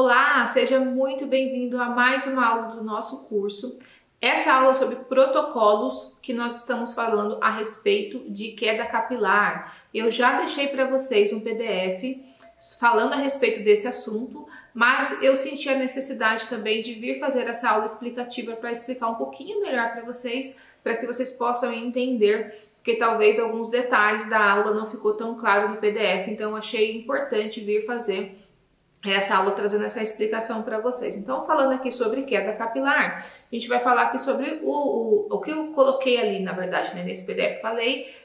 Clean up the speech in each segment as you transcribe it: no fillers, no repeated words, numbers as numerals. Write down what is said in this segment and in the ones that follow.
Olá, seja muito bem-vindo a mais uma aula do nosso curso. Essa aula é sobre protocolos que nós estamos falando a respeito de queda capilar. Eu já deixei para vocês um PDF falando a respeito desse assunto, mas eu senti a necessidade também de vir fazer essa aula explicativa para explicar um pouquinho melhor para que vocês possam entender, porque talvez alguns detalhes da aula não ficou tão claro no PDF, então eu achei importante vir fazer essa aula trazendo essa explicação para vocês. Então, falando aqui sobre queda capilar, a gente vai falar aqui sobre o que eu coloquei ali, na verdade, né, nesse PDF.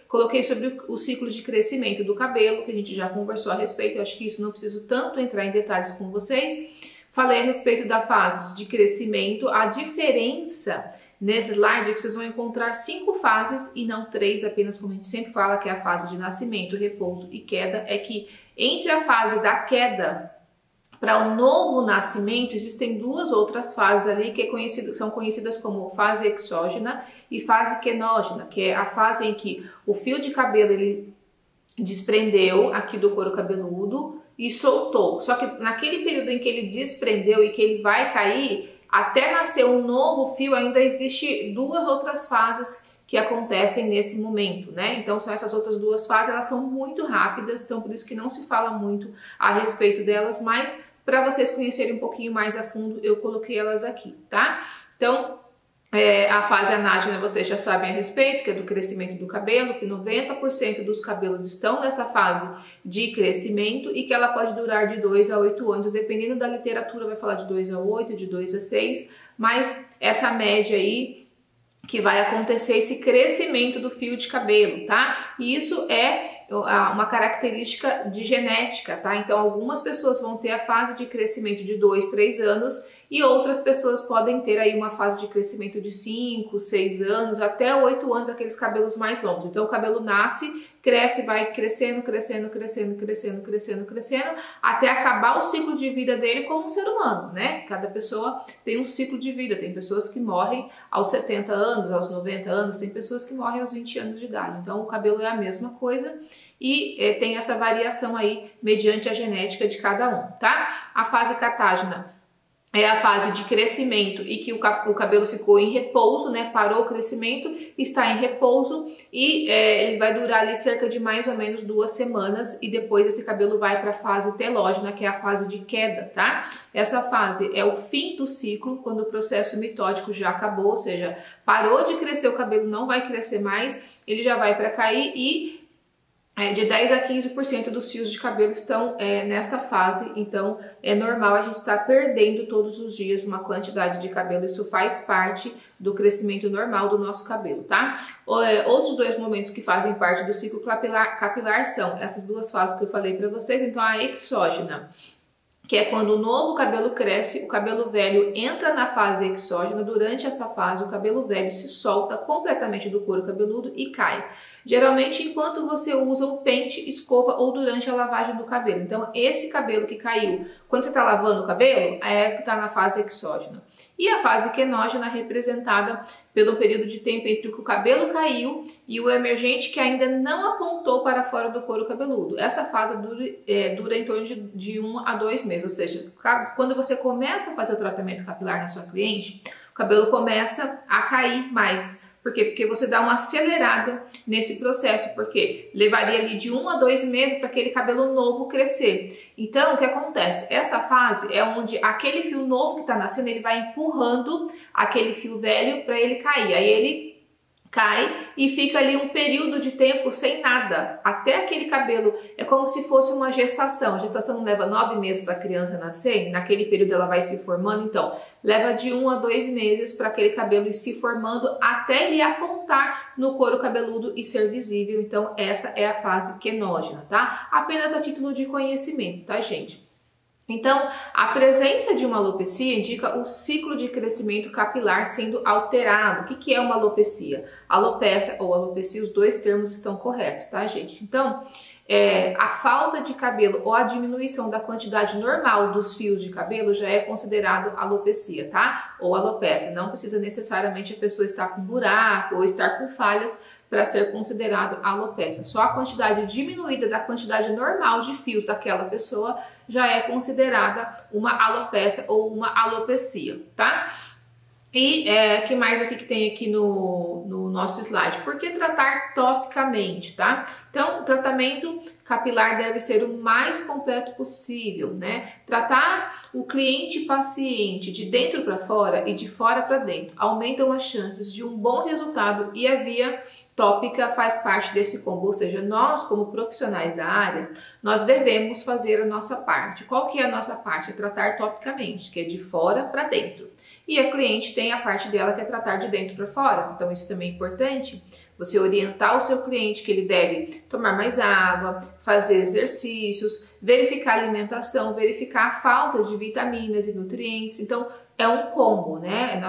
Coloquei sobre o ciclo de crescimento do cabelo, que a gente já conversou a respeito. Eu acho que isso não preciso tanto entrar em detalhes com vocês. Falei a respeito da fase de crescimento, a diferença nesse slide é que vocês vão encontrar 5 fases e não 3 apenas, como a gente sempre fala, que é a fase de nascimento, repouso e queda. É que entre a fase da queda para o novo nascimento, existem duas outras fases ali que são conhecidas como fase exógena e fase quenógena, que é a fase em que o fio de cabelo ele desprendeu aqui do couro cabeludo e soltou. Só que naquele período em que ele desprendeu e que ele vai cair, até nascer um novo fio, ainda existe duas outras fases que acontecem nesse momento, né? Então são essas outras duas fases, elas são muito rápidas, então por isso que não se fala muito a respeito delas, mas para vocês conhecerem um pouquinho mais a fundo, eu coloquei elas aqui, tá? Então, a fase anágena vocês já sabem a respeito, que é do crescimento do cabelo, que 90% dos cabelos estão nessa fase de crescimento e que ela pode durar de 2 a 8 anos, dependendo da literatura vai falar de 2 a 8, de 2 a 6, mas essa média aí que vai acontecer esse crescimento do fio de cabelo, tá? E isso é uma característica de genética, tá? Então, algumas pessoas vão ter a fase de crescimento de 2, 3 anos e outras pessoas podem ter aí uma fase de crescimento de 5, 6 anos, até 8 anos, aqueles cabelos mais longos. Então, o cabelo nasce, cresce, vai crescendo, crescendo, crescendo, crescendo, crescendo, crescendo, até acabar o ciclo de vida dele como um ser humano, né? Cada pessoa tem um ciclo de vida, tem pessoas que morrem aos 70 anos, aos 90 anos, tem pessoas que morrem aos 20 anos de idade. Então, o cabelo é a mesma coisa e tem essa variação aí mediante a genética de cada um, tá? A fase catágena é a fase de crescimento e que o cabelo ficou em repouso, né? Parou o crescimento, está em repouso e ele vai durar ali cerca de mais ou menos 2 semanas e depois esse cabelo vai para a fase telógena, que é a fase de queda, tá? Essa fase é o fim do ciclo, quando o processo mitótico já acabou, ou seja, parou de crescer o cabelo, não vai crescer mais, ele já vai para cair e de 10 a 15% dos fios de cabelo estão nesta fase, então é normal a gente estar perdendo todos os dias uma quantidade de cabelo, isso faz parte do crescimento normal do nosso cabelo, tá? Outros 2 momentos que fazem parte do ciclo capilar são essas duas fases que eu falei para vocês, então a exógena, que é quando o novo cabelo cresce, o cabelo velho entra na fase exógena. Durante essa fase, o cabelo velho se solta completamente do couro cabeludo e cai. Geralmente, enquanto você usa um pente, escova ou durante a lavagem do cabelo. Então, esse cabelo que caiu, quando você está lavando o cabelo, é que está na fase exógena. E a fase quenógena, representada pelo período de tempo entre que o cabelo caiu e o emergente que ainda não apontou para fora do couro cabeludo. Essa fase dura em torno de 1 a 2 meses, ou seja, quando você começa a fazer o tratamento capilar na sua cliente, o cabelo começa a cair mais. Por quê? Porque você dá uma acelerada nesse processo, porque levaria ali de 1 a 2 meses para aquele cabelo novo crescer. Então, o que acontece? Essa fase é onde aquele fio novo que está nascendo, ele vai empurrando aquele fio velho para ele cair. Aí ele cai e fica ali um período de tempo sem nada, até aquele cabelo, é como se fosse uma gestação. A gestação não leva 9 meses para a criança nascer, naquele período ela vai se formando, então leva de 1 a 2 meses para aquele cabelo ir se formando até ele apontar no couro cabeludo e ser visível. Então essa é a fase quenógena, tá? Apenas a título de conhecimento, tá, gente? Então, a presença de uma alopecia indica o ciclo de crescimento capilar sendo alterado. O que é uma alopecia? Alopecia ou alopecia, os 2 termos estão corretos, tá, gente? Então, a falta de cabelo ou a diminuição da quantidade normal dos fios de cabelo já é considerado alopecia, tá? Ou alopecia. Não precisa necessariamente a pessoa estar com buraco ou estar com falhas para ser considerado alopecia. Só a quantidade diminuída da quantidade normal de fios daquela pessoa já é considerada uma alopecia ou uma alopecia, tá? E que mais aqui que tem aqui no nosso slide? Por que tratar topicamente, tá? Então, o tratamento capilar deve ser o mais completo possível, né? Tratar o cliente e paciente de dentro para fora e de fora para dentro aumentam as chances de um bom resultado e a via tópica faz parte desse combo, ou seja, nós como profissionais da área, nós devemos fazer a nossa parte. Qual que é a nossa parte? É tratar topicamente, que é de fora para dentro. E a cliente tem a parte dela que é tratar de dentro para fora. Então isso também é importante, você orientar o seu cliente que ele deve tomar mais água, fazer exercícios, verificar a alimentação, verificar a falta de vitaminas e nutrientes. Então é um combo, né?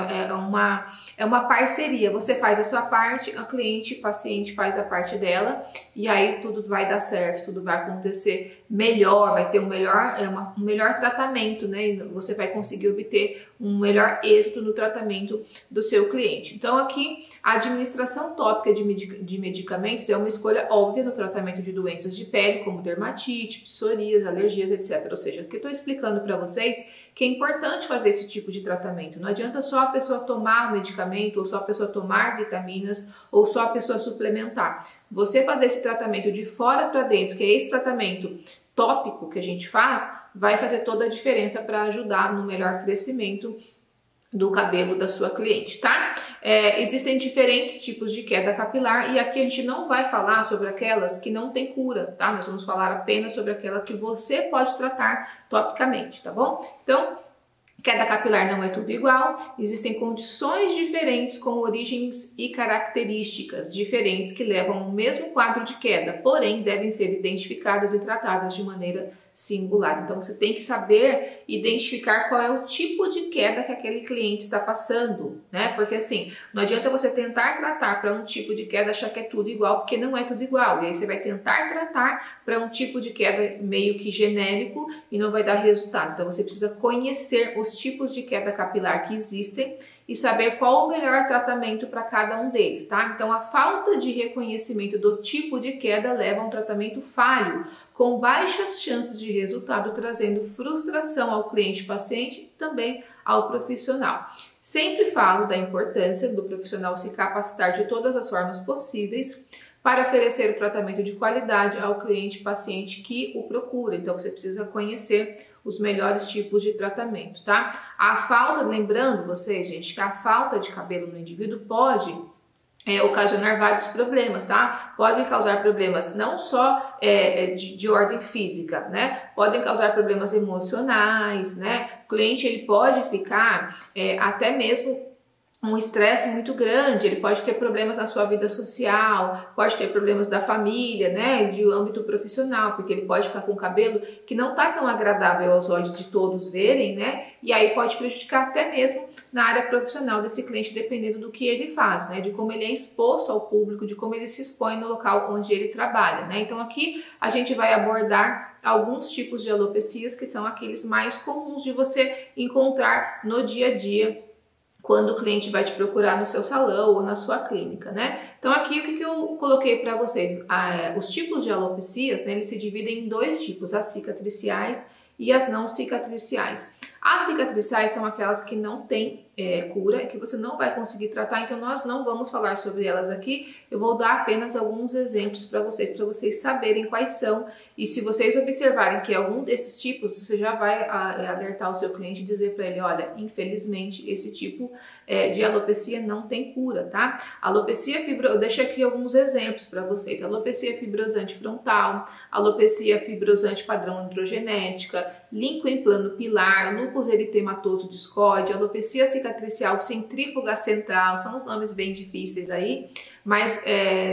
É uma parceria. Você faz a sua parte, a cliente, paciente faz a parte dela e aí tudo vai dar certo, tudo vai acontecer melhor, vai ter um melhor tratamento, né? E você vai conseguir obter um melhor êxito no tratamento do seu cliente. Então aqui a administração tópica de medicamentos é uma escolha óbvia no tratamento de doenças de pele, como dermatite, psoríase, alergias, etc. Ou seja, o que eu estou explicando para vocês que é importante fazer esse tipo de tratamento. Não adianta só a pessoa tomar o medicamento, ou só a pessoa tomar vitaminas, ou só a pessoa suplementar. Você fazer esse tratamento de fora para dentro, que é esse tratamento tópico que a gente faz, vai fazer toda a diferença para ajudar no melhor crescimento do cabelo da sua cliente, tá? Existem diferentes tipos de queda capilar e aqui a gente não vai falar sobre aquelas que não tem cura, tá? Nós vamos falar apenas sobre aquela que você pode tratar topicamente, tá bom? Então, queda capilar não é tudo igual, existem condições diferentes com origens e características diferentes que levam ao mesmo quadro de queda, porém devem ser identificadas e tratadas de maneira singular. Então você tem que saber identificar qual é o tipo de queda que aquele cliente está passando, né? Porque assim, não adianta você tentar tratar para um tipo de queda achar que é tudo igual, porque não é tudo igual. E aí você vai tentar tratar para um tipo de queda meio que genérico e não vai dar resultado. Então você precisa conhecer os tipos de queda capilar que existem e saber qual o melhor tratamento para cada um deles, tá? Então a falta de reconhecimento do tipo de queda leva a um tratamento falho, com baixas chances de resultado, trazendo frustração ao cliente paciente e também ao profissional. Sempre falo da importância do profissional se capacitar de todas as formas possíveis para oferecer o tratamento de qualidade ao cliente paciente que o procura. Então você precisa conhecer os melhores tipos de tratamento, tá? A falta, lembrando vocês, gente, que a falta de cabelo no indivíduo pode ocasionar vários problemas, tá? Podem causar problemas não só de ordem física, né? Podem causar problemas emocionais, né? O cliente ele pode ficar até mesmo um estresse muito grande, ele pode ter problemas na sua vida social, pode ter problemas da família, né, de âmbito profissional, porque ele pode ficar com o cabelo que não tá tão agradável aos olhos de todos verem, né, e aí pode prejudicar até mesmo na área profissional desse cliente, dependendo do que ele faz, né, de como ele é exposto ao público, de como ele se expõe no local onde ele trabalha, né. Então aqui a gente vai abordar alguns tipos de alopecias que são aqueles mais comuns de você encontrar no dia a dia, quando o cliente vai te procurar no seu salão ou na sua clínica, né? Então aqui o que eu coloquei para vocês? Os tipos de alopecias, né, eles se dividem em dois tipos, as cicatriciais e as não cicatriciais. As cicatriciais são aquelas que não têm cura, que você não vai conseguir tratar, então nós não vamos falar sobre elas aqui. Eu vou dar apenas alguns exemplos para vocês saberem quais são. E se vocês observarem que é algum desses tipos, você já vai alertar o seu cliente e dizer para ele, olha, infelizmente esse tipo de alopecia não tem cura, tá? Alopecia eu deixo aqui alguns exemplos para vocês. Alopecia fibrosante frontal, alopecia fibrosante padrão androgenética, línquen em plano pilar, lúpus eritematoso discoide, alopecia cicatricial centrífuga central, são os nomes bem difíceis aí, mas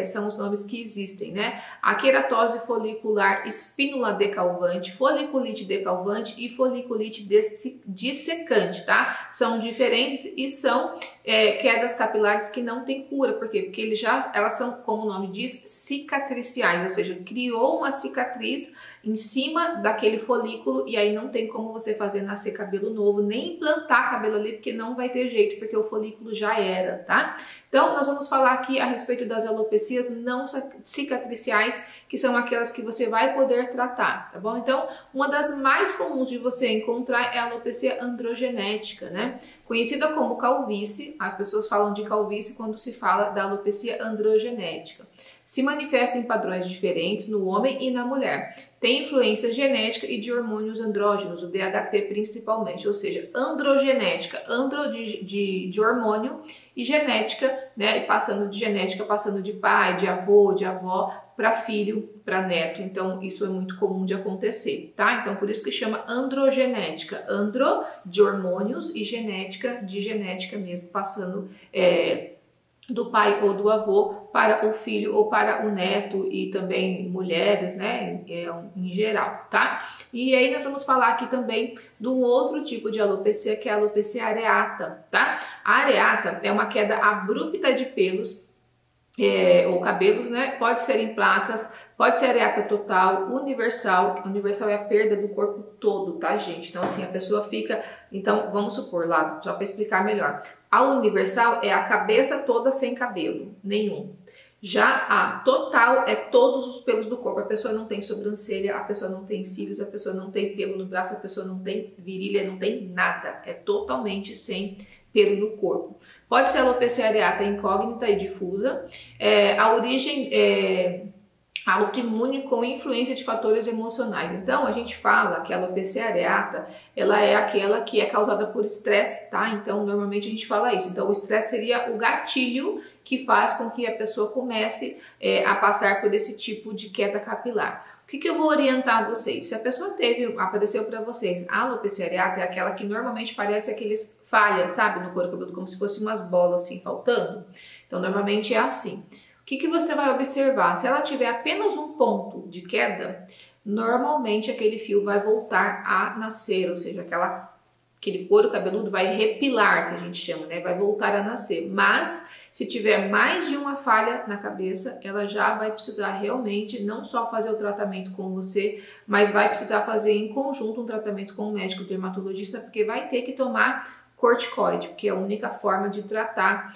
são os nomes que existem, né? A queratose folicular espínula decalvante, foliculite decalvante e foliculite dissecante, tá? São diferentes e são quedas capilares que não tem cura. Por quê? Porque elas são, como o nome diz, cicatriciais, ou seja, criou uma cicatriz em cima daquele folículo e aí não tem como você fazer nascer cabelo novo, nem implantar cabelo ali, porque não vai ter jeito, porque o folículo já era, tá? Então, nós vamos falar aqui a respeito das alopecias não cicatriciais, que são aquelas que você vai poder tratar, tá bom? Então, uma das mais comuns de você encontrar é a alopecia androgenética, né? Conhecida como calvície, as pessoas falam de calvície quando se fala da alopecia androgenética. Se manifesta em padrões diferentes no homem e na mulher. Tem influência genética e de hormônios andrógenos, o DHT principalmente, ou seja, androgenética, de hormônio e genética, né? Passando de genética, passando de pai, de avô, de avó, para filho, para neto. Então, isso é muito comum de acontecer, tá? Então, por isso que chama androgenética. Andro, de hormônios, e genética, de genética mesmo, passando do pai ou do avô para o filho ou para o neto e também mulheres, né, em geral, tá? E aí nós vamos falar aqui também de um outro tipo de alopecia, que é a alopecia areata, tá? A areata é uma queda abrupta de pelos ou cabelos, né? Pode ser em placas, pode ser areata total, universal. Universal é a perda do corpo todo, tá, gente? Então, assim, a pessoa fica... Então, vamos supor lá, só para explicar melhor. A universal é a cabeça toda sem cabelo, nenhum. Já a total é todos os pelos do corpo. A pessoa não tem sobrancelha, a pessoa não tem cílios, a pessoa não tem pelo no braço, a pessoa não tem virilha, não tem nada. É totalmente sem pelo no corpo. Pode ser alopecia areata incógnita e difusa. A origem autoimune com influência de fatores emocionais. Então, a gente fala que a alopecia areata, ela é aquela que é causada por estresse, tá? Então, normalmente a gente fala isso. Então, o estresse seria o gatilho que faz com que a pessoa comece a passar por esse tipo de queda capilar. O que eu vou orientar vocês? Se a pessoa apareceu para vocês, a alopecia areata é aquela que normalmente parece aqueles falhas, sabe, no couro cabeludo, como se fossem umas bolas assim, faltando. Então, normalmente é assim. O que você vai observar? Se ela tiver apenas um ponto de queda, normalmente aquele fio vai voltar a nascer, ou seja, aquele couro cabeludo vai repilar, que a gente chama, né? Vai voltar a nascer. Mas se tiver mais de uma falha na cabeça, ela já vai precisar realmente não só fazer o tratamento com você, mas vai precisar fazer em conjunto um tratamento com o médico dermatologista, porque vai ter que tomar corticoide, porque é a única forma de tratar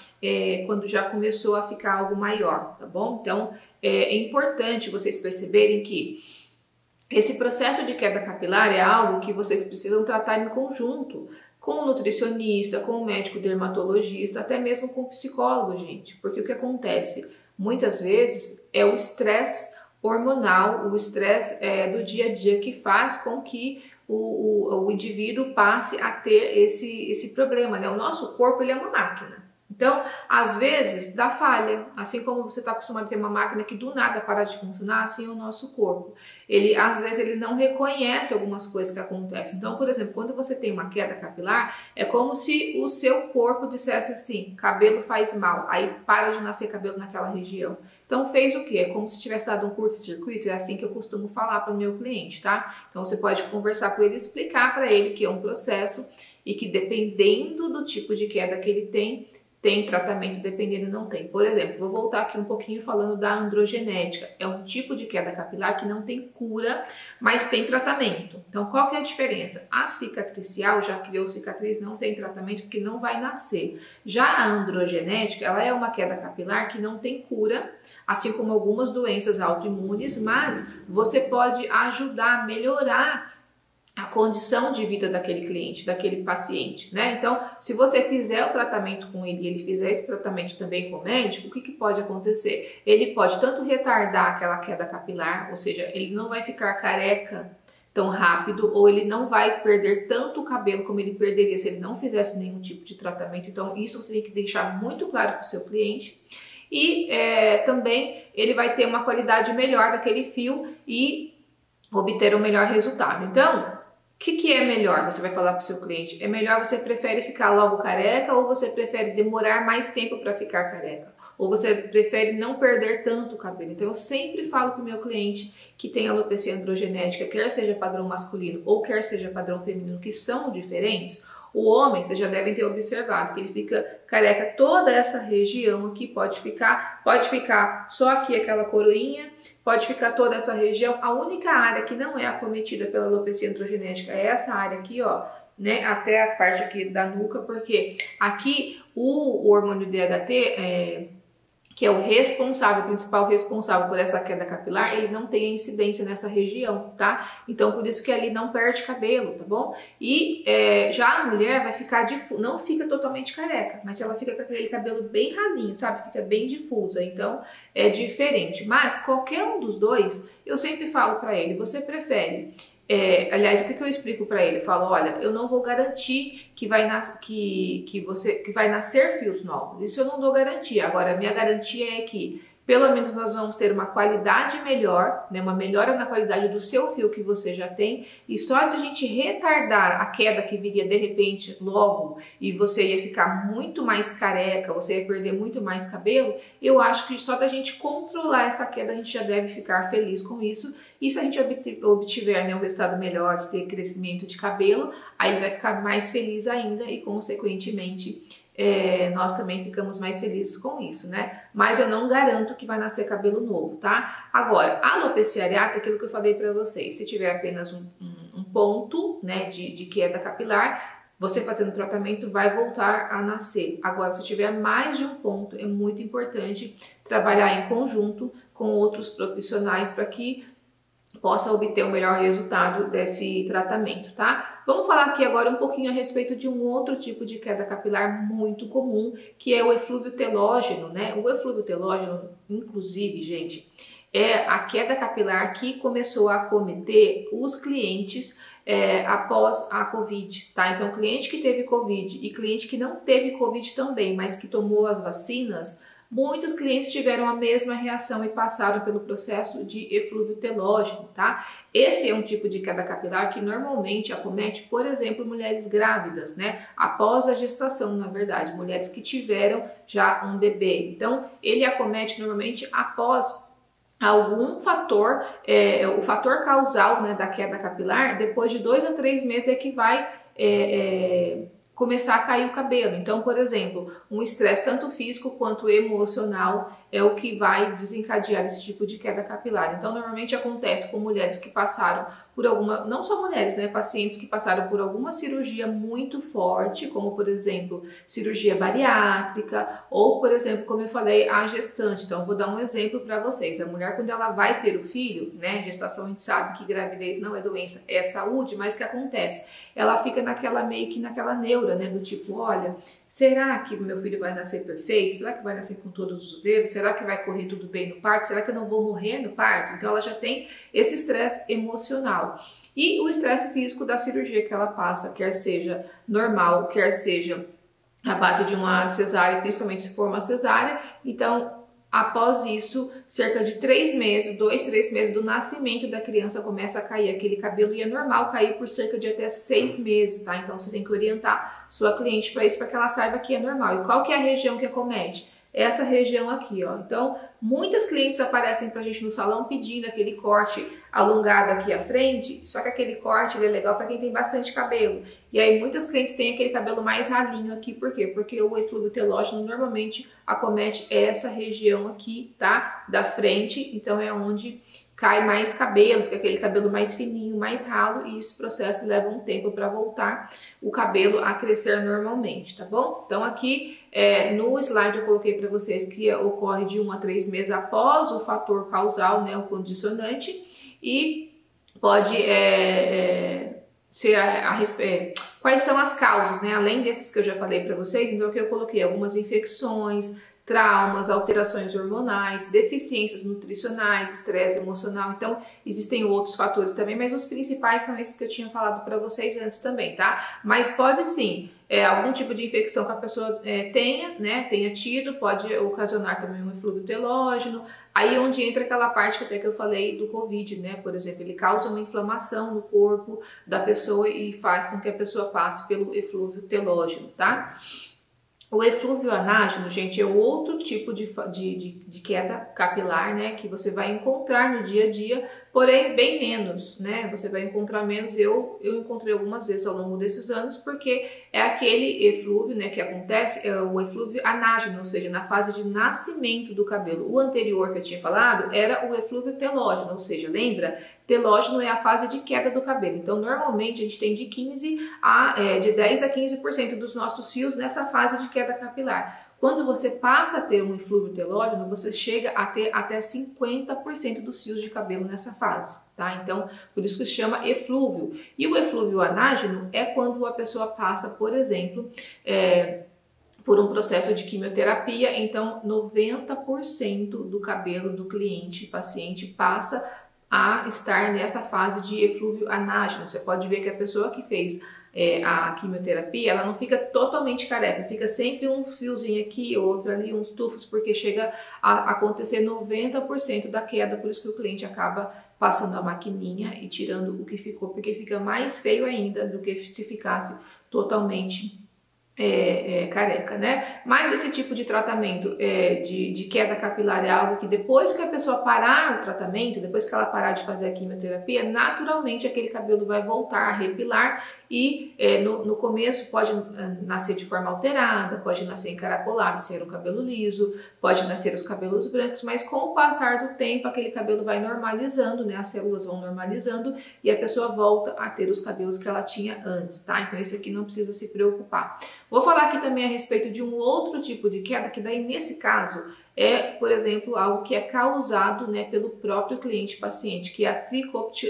quando já começou a ficar algo maior, tá bom? Então, é importante vocês perceberem que esse processo de queda capilar é algo que vocês precisam tratar em conjunto com o nutricionista, com o médico dermatologista, até mesmo com o psicólogo, gente. Porque o que acontece? Muitas vezes é o estresse hormonal, o estresse do dia a dia que faz com que o indivíduo passe a ter esse problema, né? O nosso corpo, ele é uma máquina. Então, às vezes, dá falha. Assim como você está acostumado a ter uma máquina que do nada para de funcionar, assim é o nosso corpo. Às vezes, ele não reconhece algumas coisas que acontecem. Então, por exemplo, quando você tem uma queda capilar, é como se o seu corpo dissesse assim, cabelo faz mal, aí para de nascer cabelo naquela região. Então, fez o quê? É como se tivesse dado um curto-circuito, é assim que eu costumo falar para o meu cliente, tá? Então, você pode conversar com ele, explicar para ele que é um processo e que dependendo do tipo de queda que ele tem tratamento, dependendo não tem. Por exemplo, vou voltar aqui um pouquinho falando da androgenética. É um tipo de queda capilar que não tem cura, mas tem tratamento. Então, qual que é a diferença? A cicatricial, já criou cicatriz, não tem tratamento porque não vai nascer. Já a androgenética, ela é uma queda capilar que não tem cura, assim como algumas doenças autoimunes, mas você pode ajudar a melhorar a condição de vida daquele cliente, daquele paciente, né? Então, se você fizer o tratamento com ele e ele fizer esse tratamento também com o médico, o que pode acontecer? Ele pode tanto retardar aquela queda capilar, ou seja, ele não vai ficar careca tão rápido, ou ele não vai perder tanto o cabelo como ele perderia se ele não fizesse nenhum tipo de tratamento. Então, isso você tem que deixar muito claro para o seu cliente. E também ele vai ter uma qualidade melhor daquele fio e obter um melhor resultado. Então, o que é melhor? Você vai falar para o seu cliente. É melhor, você prefere ficar logo careca ou você prefere demorar mais tempo para ficar careca? Ou você prefere não perder tanto o cabelo? Então, eu sempre falo para o meu cliente que tem alopecia androgenética, quer seja padrão masculino ou quer seja padrão feminino, que são diferentes. O homem, vocês já devem ter observado que ele fica careca toda essa região aqui, pode ficar só aqui aquela coroinha, pode ficar toda essa região. A única área que não é acometida pela alopecia androgenética é essa área aqui, ó, né, até a parte aqui da nuca, porque aqui o hormônio DHT, que é o principal responsável por essa queda capilar, ele não tem a incidência nessa região, tá? Então, por isso que ali não perde cabelo, tá bom? E já a mulher vai ficar não fica totalmente careca, mas ela fica com aquele cabelo bem ralinho, sabe? Fica bem difusa, então é diferente. Mas qualquer um dos dois, eu sempre falo pra ele, você prefere... aliás, o que eu explico para ele? Eu falo, olha, eu não vou garantir que vai nascer fios novos. Isso eu não dou garantia. Agora, a minha garantia é que pelo menos nós vamos ter uma qualidade melhor, né, uma melhora na qualidade do seu fio que você já tem, e só de a gente retardar a queda que viria de repente logo e você ia ficar muito mais careca, você ia perder muito mais cabelo, eu acho que só da gente controlar essa queda a gente já deve ficar feliz com isso. E se a gente obtiver, né, um resultado melhor, de ter crescimento de cabelo, aí vai ficar mais feliz ainda e consequentemente nós também ficamos mais felizes com isso, né? Mas eu não garanto que vai nascer cabelo novo, tá? Agora, a alopecia areata é aquilo que eu falei para vocês. Se tiver apenas um ponto, né, de queda capilar, você fazendo tratamento vai voltar a nascer. Agora, se tiver mais de um ponto, é muito importante trabalhar em conjunto com outros profissionais para que possa obter o melhor resultado desse tratamento, tá? Vamos falar aqui agora um pouquinho a respeito de um outro tipo de queda capilar muito comum, que é o eflúvio telógeno, né? O eflúvio telógeno, inclusive, gente, é a queda capilar que começou a acometer os clientes após a Covid, tá? Então, cliente que teve Covid e cliente que não teve Covid também, mas que tomou as vacinas, muitos clientes tiveram a mesma reação e passaram pelo processo de eflúvio telógeno, tá? Esse é um tipo de queda capilar que normalmente acomete, por exemplo, mulheres grávidas, né? Após a gestação, na verdade, mulheres que tiveram já um bebê. Então, ele acomete normalmente após algum fator, o fator causal, né, da queda capilar, depois de 2 a 3 meses é que vai começar a cair o cabelo. Então, por exemplo, um estresse tanto físico quanto emocional é o que vai desencadear esse tipo de queda capilar. Então, normalmente acontece com mulheres que passaram por não só mulheres, né, pacientes que passaram por alguma cirurgia muito forte, como por exemplo, cirurgia bariátrica, ou por exemplo, como eu falei, a gestante. Então, vou dar um exemplo para vocês. A mulher, quando ela vai ter o filho, né, gestação, a gente sabe que gravidez não é doença, é saúde, mas o que acontece? Ela fica meio que naquela neura, né, do tipo, olha, será que meu filho vai nascer perfeito? Será que vai nascer com todos os dedos? Será que vai correr tudo bem no parto? Será que eu não vou morrer no parto? Então ela já tem esse estresse emocional. E o estresse físico da cirurgia que ela passa, quer seja normal, quer seja a base de uma cesárea, principalmente se for uma cesárea. Então, após isso, cerca de 3 meses, 2, 3 meses do nascimento da criança começa a cair aquele cabelo e é normal cair por cerca de até 6 meses, tá? Então você tem que orientar sua cliente para isso, para que ela saiba que é normal. E qual que é a região que acomete? Essa região aqui, ó. Então, muitas clientes aparecem pra gente no salão pedindo aquele corte alongado aqui à frente, só que aquele corte ele é legal para quem tem bastante cabelo. E aí muitas clientes têm aquele cabelo mais ralinho aqui, por quê? Porque o eflúvio telógeno normalmente acomete essa região aqui, tá? Da frente, então é onde cai mais cabelo, fica aquele cabelo mais fininho, mais ralo, e esse processo leva um tempo para voltar o cabelo a crescer normalmente, tá bom? Então aqui no slide eu coloquei para vocês que ocorre de 1 a 3 meses após o fator causal, né, o condicionante, e pode ser quais são as causas, né, além desses que eu já falei para vocês. Então aqui eu coloquei algumas infecções, traumas, alterações hormonais, deficiências nutricionais, estresse emocional. Então, existem outros fatores também, mas os principais são esses que eu tinha falado para vocês antes também, tá? Mas pode sim, algum tipo de infecção que a pessoa tenha tido, pode ocasionar também um eflúvio telógeno. Aí onde entra aquela parte que até que eu falei do Covid, né? Por exemplo, ele causa uma inflamação no corpo da pessoa e faz com que a pessoa passe pelo eflúvio telógeno, tá? O eflúvio anágeno, gente, é outro tipo de queda capilar, né, que você vai encontrar no dia a dia, porém bem menos, né? Você vai encontrar menos. Eu encontrei algumas vezes ao longo desses anos, porque é aquele eflúvio, né, que acontece, é o eflúvio anágeno, ou seja, na fase de nascimento do cabelo. O anterior que eu tinha falado era o eflúvio telógeno, ou seja, lembra? Telógeno é a fase de queda do cabelo. Então, normalmente a gente tem de 10 a 15% dos nossos fios nessa fase de queda capilar. Quando você passa a ter um eflúvio telógeno, você chega a ter até 50% dos fios de cabelo nessa fase, tá? Então, por isso que se chama eflúvio. E o eflúvio anágeno é quando a pessoa passa, por exemplo, por um processo de quimioterapia, então 90% do cabelo do cliente, paciente, passa a estar nessa fase de eflúvio anágeno. Você pode ver que a pessoa que fez a quimioterapia, ela não fica totalmente careca, fica sempre um fiozinho aqui, outro ali, uns tufos, porque chega a acontecer 90% da queda, por isso que o cliente acaba passando a maquininha e tirando o que ficou, porque fica mais feio ainda do que se ficasse totalmente careca, né? Mas esse tipo de tratamento de queda capilar é algo que depois que a pessoa parar o tratamento, depois que ela parar de fazer a quimioterapia, naturalmente aquele cabelo vai voltar a repilar e no começo pode nascer de forma alterada, pode nascer encaracolado, ser um cabelo liso, pode nascer os cabelos brancos, mas com o passar do tempo aquele cabelo vai normalizando, né? As células vão normalizando e a pessoa volta a ter os cabelos que ela tinha antes, tá? Então esse aqui não precisa se preocupar. Vou falar aqui também a respeito de um outro tipo de queda, que daí nesse caso por exemplo, algo que é causado, né, pelo próprio cliente paciente, que é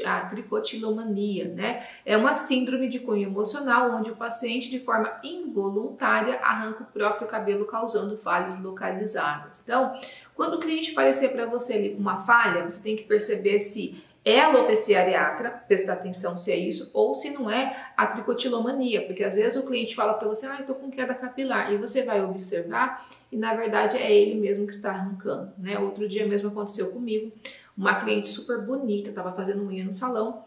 a tricotilomania, né? É uma síndrome de cunho emocional onde o paciente, de forma involuntária, arranca o próprio cabelo, causando falhas localizadas. Então, quando o cliente aparecer para você ali com uma falha, você tem que perceber se é alopecia areata, prestar atenção se é isso, ou se não é a tricotilomania, porque às vezes o cliente fala para você, eu tô com queda capilar, e você vai observar e na verdade é ele mesmo que está arrancando, né? Outro dia mesmo aconteceu comigo, uma cliente super bonita, tava fazendo unha no salão,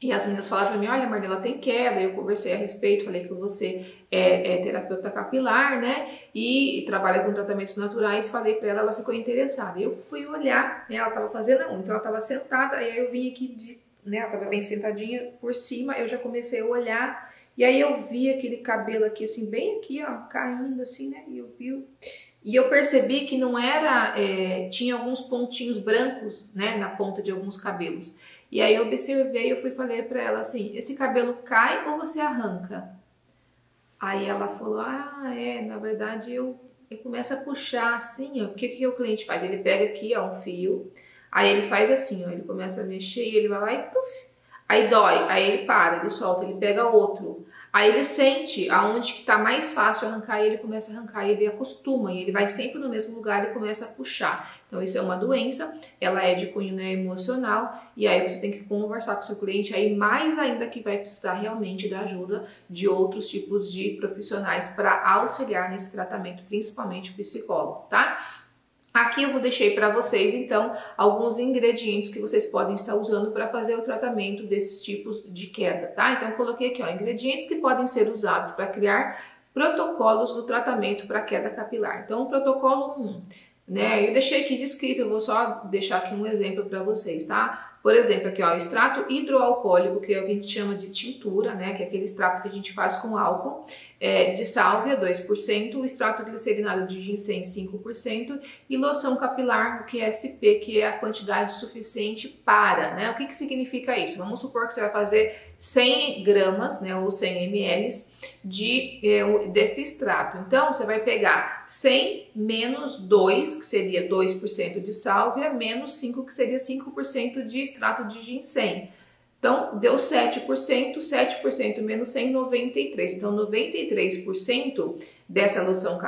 e as meninas falaram para mim, olha, Marli, tem queda. Eu conversei a respeito, falei que você é terapeuta capilar, né, e trabalha com tratamentos naturais. Falei para ela, ela ficou interessada. Eu fui olhar, né, ela estava fazendo a unha, então ela estava sentada, aí eu vim aqui, né, ela estava bem sentadinha por cima, eu já comecei a olhar, e aí eu vi aquele cabelo aqui, assim, bem aqui, ó, caindo assim, né, e eu percebi que não era, tinha alguns pontinhos brancos, né, na ponta de alguns cabelos. E aí eu observei, eu falei pra ela assim, esse cabelo cai ou você arranca? Aí ela falou, na verdade eu começo a puxar assim, ó. O que o cliente faz? Ele pega aqui, ó, um fio, aí ele faz assim, ó, ele começa a mexer e ele vai lá e puf, aí dói, aí ele para, ele solta, ele pega outro. Aí ele sente aonde que tá mais fácil arrancar e ele começa a arrancar, e ele acostuma, e ele vai sempre no mesmo lugar e começa a puxar. Então isso é uma doença, ela é de cunho, né, emocional, e aí você tem que conversar com o seu cliente, aí mais ainda que vai precisar realmente da ajuda de outros tipos de profissionais para auxiliar nesse tratamento, principalmente o psicólogo, tá? Aqui eu deixei para vocês, então, alguns ingredientes que vocês podem estar usando para fazer o tratamento desses tipos de queda, tá? Então, eu coloquei aqui, ó, ingredientes que podem ser usados para criar protocolos no tratamento para queda capilar. Então, o protocolo 1, né? Eu deixei aqui descrito, eu vou só deixar aqui um exemplo para vocês, tá? Por exemplo, aqui, ó, extrato hidroalcoólico, que é o que a gente chama de tintura, né? Que é aquele extrato que a gente faz com álcool, de sálvia, 2%, o extrato glicerinado de ginseng, 5%, e loção capilar, que é SP, que é a quantidade suficiente para, né? O que significa isso? Vamos supor que você vai fazer 100 gramas, né, ou 100 ml desse extrato. Então, você vai pegar 100 menos 2, que seria 2% de sálvia, menos 5, que seria 5% de extrato de ginseng. Então, deu 7%, 7% menos 100, 93%. Então, 93% dessa loção,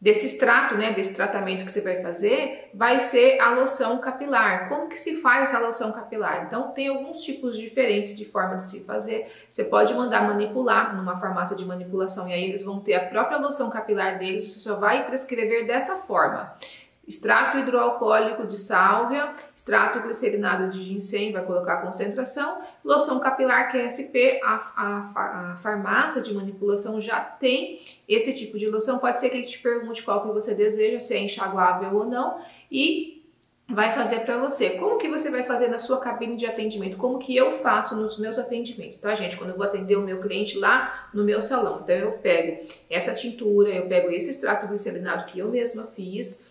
desse extrato, né, desse tratamento que você vai fazer, vai ser a loção capilar. Como que se faz essa loção capilar? Então, tem alguns tipos diferentes de forma de se fazer. Você pode mandar manipular numa farmácia de manipulação e aí eles vão ter a própria loção capilar deles, você só vai prescrever dessa forma. Extrato hidroalcoólico de sálvia, extrato glicerinado de ginseng, vai colocar a concentração, loção capilar que é SP, a farmácia de manipulação já tem esse tipo de loção, pode ser que ele te pergunte qual que você deseja, se é enxaguável ou não, e vai fazer para você. Como que você vai fazer na sua cabine de atendimento? Como que eu faço nos meus atendimentos, tá, gente? Quando eu vou atender o meu cliente lá no meu salão. Então, eu pego essa tintura, eu pego esse extrato glicerinado que eu mesma fiz,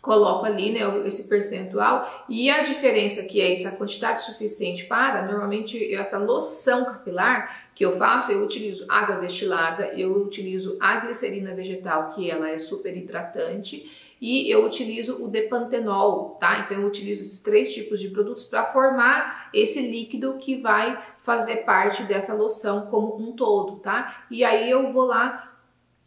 coloco ali, né, esse percentual, e a diferença que é essa quantidade suficiente para, normalmente essa loção capilar que eu faço, eu utilizo água destilada, eu utilizo a glicerina vegetal, que ela é super hidratante, e eu utilizo o depantenol, tá? Então eu utilizo esses 3 tipos de produtos para formar esse líquido que vai fazer parte dessa loção como um todo, tá? E aí eu vou lá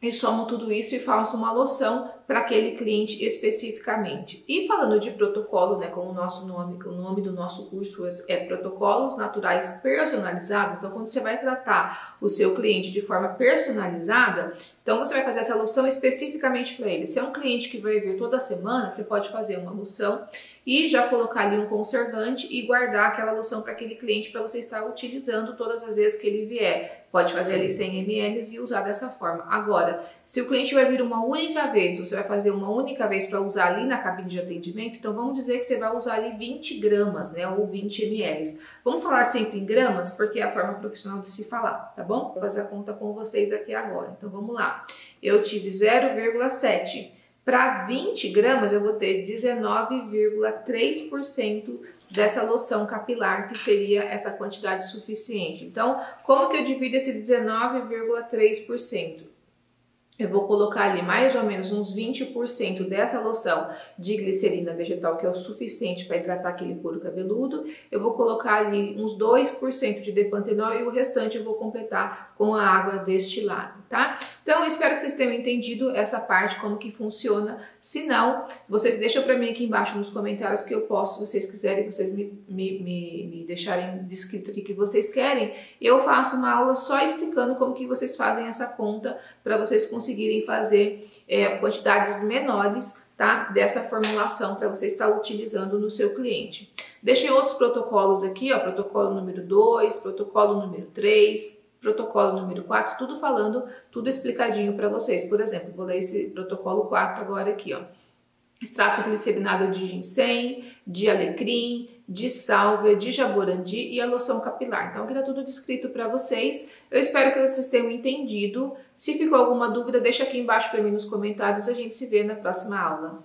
e somo tudo isso e faço uma loção para aquele cliente especificamente. E falando de protocolo, né, como o nome do nosso curso é Protocolos Naturais Personalizados, então quando você vai tratar o seu cliente de forma personalizada, então você vai fazer essa loção especificamente para ele. Se é um cliente que vai vir toda semana, você pode fazer uma loção e já colocar ali um conservante e guardar aquela loção para aquele cliente para você estar utilizando todas as vezes que ele vier. Pode fazer ali 100 ml e usar dessa forma. Agora, se o cliente vai vir uma única vez, você vai fazer uma única vez para usar ali na cabine de atendimento, então vamos dizer que você vai usar ali 20 gramas, né, ou 20 ml. Vamos falar sempre em gramas, porque é a forma profissional de se falar, tá bom? Vou fazer a conta com vocês aqui agora. Então vamos lá. Eu tive 0,7. Para 20 gramas, eu vou ter 19,3% dessa loção capilar, que seria essa quantidade suficiente. Então, como que eu divido esse 19,3%? Eu vou colocar ali mais ou menos uns 20% dessa loção de glicerina vegetal, que é o suficiente para hidratar aquele couro cabeludo. Eu vou colocar ali uns 2% de depantenol e o restante eu vou completar com a água destilada, tá? Então, eu espero que vocês tenham entendido essa parte, como que funciona. Se não, vocês deixam para mim aqui embaixo nos comentários que eu posso, se vocês quiserem, vocês me deixarem descrito o que vocês querem. Eu faço uma aula só explicando como que vocês fazem essa conta para vocês conseguirem fazer quantidades menores, tá, dessa formulação para você estar utilizando no seu cliente. Deixei outros protocolos aqui, ó, protocolo número 2, protocolo número 3, protocolo número 4, tudo falando, tudo explicadinho para vocês. Por exemplo, vou ler esse protocolo 4 agora aqui, ó. Extrato glicerinado de ginseng, de alecrim, de sálvia, de jaborandi e a loção capilar. Então aqui tá tudo descrito para vocês. Eu espero que vocês tenham entendido. Se ficou alguma dúvida, deixa aqui embaixo para mim nos comentários. A gente se vê na próxima aula.